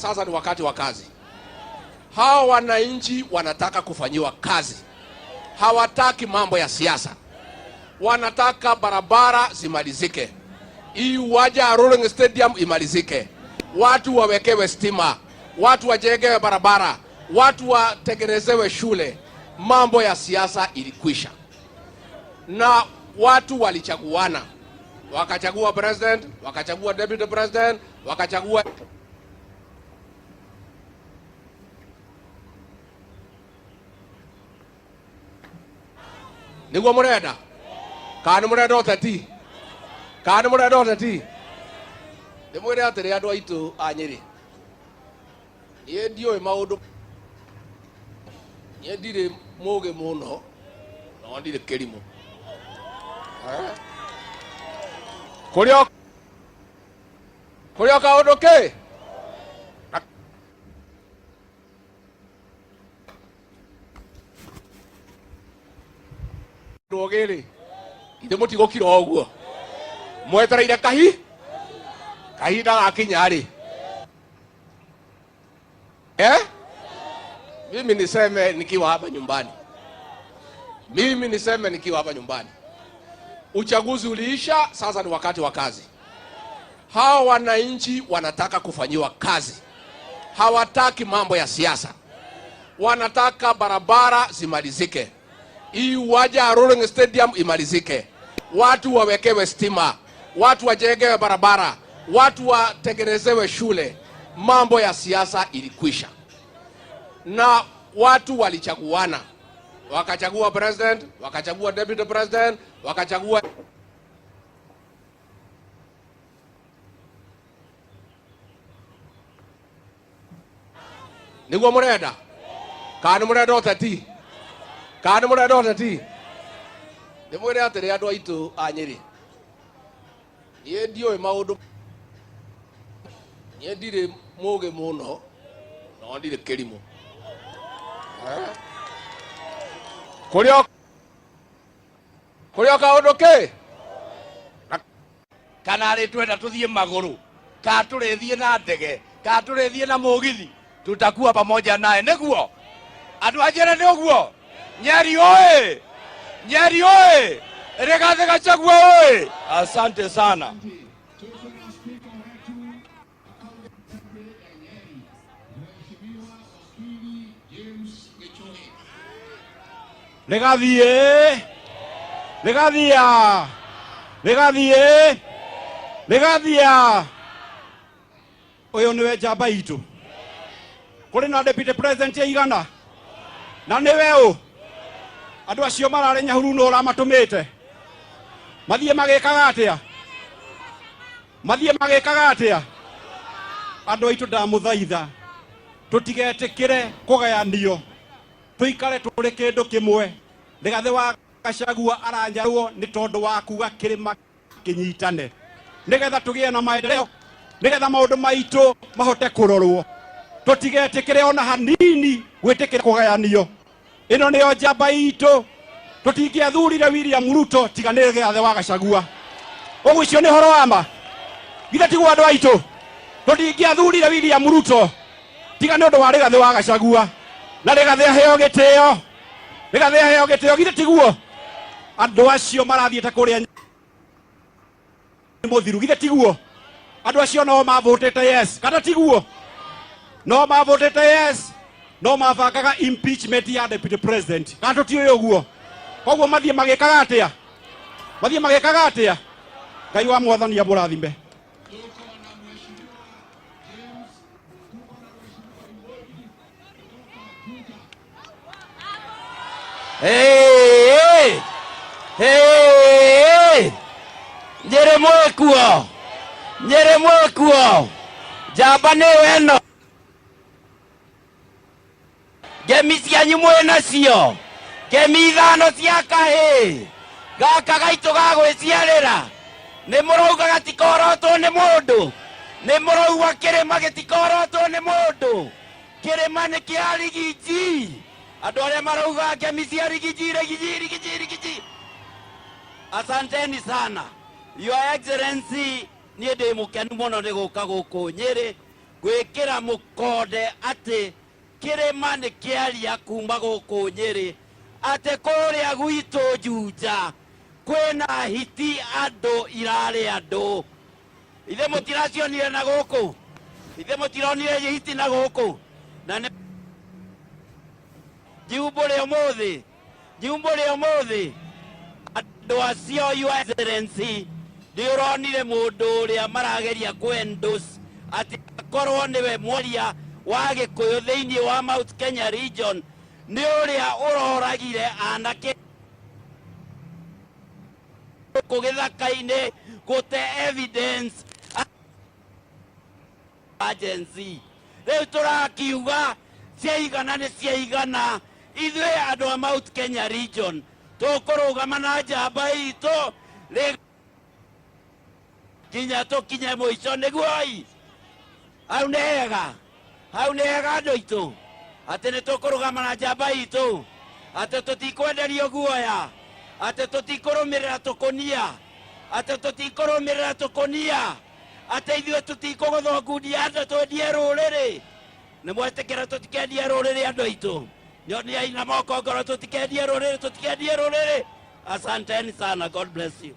Sasa ni wakati wa kazi. Hawa wananchi wanataka kufanyiwa kazi. Hawataki mambo ya siasa. Wanataka barabara zimalizike. Hii uwanja wa Rolling Stadium imalizike. Watu wawekewe stima. Watu wajengewe barabara. Watu watengenezewe shule. Mambo ya siasa ilikwisha. Na watu walichaguana. Wakachagua president, wakachagua deputy president, wakachagua niguo murenda kana murenda oteti kana murenda oteti ndimwire atiri andu aitu a Nyeri nie ndioi maundu nie ndire muge muno no ndire kirimu kurio kaundu ki ndogere ithe mutigukira oguo mwetereire kahinda gakinya ri mimi niseme nikiwa hapa nyumbani uchaguzi uliisha. Sasa ni wakati wa kazi. Hawa wananchi wanataka kufanyiwa kazi. Hawataki mambo ya siasa. Wanataka barabara zimalizike. Hii uwanja wa Rolling Stadium imalizike. Watu wawekewe stima. Watu wajengewe barabara. Watu watengenezewe shule. Mambo ya siasa ilikwisha. Na watu walichaguana. Wakachagua president, wakachagua deputy president, wakachagua niguo murenda kana murenda oteti kana murenda oteti ndimwire atiri andu aitu a Nyeri nie ndioi maundu nie ndire muge muno no ndire kirimu kurio kaundu ki kana ri twenda tuthie maguru ka turithie na ndege ka turithie na mugithi tutakuwa pamoja naye niguo andu ajira ni uguo Nyeri oye Nyeri oye Rigathi Gachagua oye asante sana Rigathia uyu niwe njamba itu kuri na deputy president ya igana na niwe u andu acio marare Nyahururu no ramatumite mathie magikaga atia andu aitu ndamuthaitha tutigetikire kugayanio tuikare turi kindu kimwe. Rigathi wa Gachagua aranjarwo ni tondu wa kuga kirima kinyitane nigetha tugie na maendeleo nigetha maundu maitu mahote kurorwo tutigetikire ona hanini gwitikira kugayanio. Ino niyo njamba itu tutingiathurire William Ruto tiganire Rigathi wa Gachagua uguo icio ni horo wa ma githe tiguo andu aitu tutingiathurire William Ruto tigane undu wa Rigathi wa Gachagua na Rigathi aheo gitio githe tiguo andu acio marathiete kuria muthiru githe tiguo andu acio no mavotete yes kana tiguo no mavotete yes no mavangaga impeachment ya deputy president kana tio uguo koguo mathie magikaga atia Ngai wa mwathani ya murathime. Hey! Nyeri mwekuo njamba ni weno ngemi cianyu mwinacio ngemi ithano cia kahi gaka gaitu ga gwiciarira ni murauga gatikorotwo ni mundu ni murauga kirima gitikorotwo ni mundu kirima ni kia Rigiji andu aria marauga ngemi cia Rigiji asanteni sana Your Excellency nie ndi mukenu muno ni guka guku Nyeri gwikira mukonde ati kirima ni kiaria kuma guku Nyeri ati kuria gwitu Juja kwina hiti andu irari andu ithe mutiracionire na guku ithe mutironire hiti na guku na jiumbure umuthi andu acio Your Excellency ndiuronire mundu uria marageria kwendus ati akorwo niwe mwaria wa Gikuyu thiini wa Mount Kenya region ni uria uroragire anake kugithaka-ini gute evidence agency riu turakiuga ciaigana ni ciaigana ithuĩ andũ a Mount Kenya region tũkũrũgama na njamba itũ kinya tũkinye mũico nĩguo hau nĩ hega andũ aitũ atĩ nĩ tũkũrũgama na njamba itũ atĩ tũtikwenderio guoya atĩ tũtikũrũmĩrĩra tũkũnia atĩ ithuĩ tũtikũgũthwo ngundi ya andũ twendie rũrĩrĩ nĩ mwetĩkĩra tũtikendie rũrĩrĩ andũ aitũ nyoniai na moko ngoro tutikendie rũrĩrĩ asanteni sana. God bless you.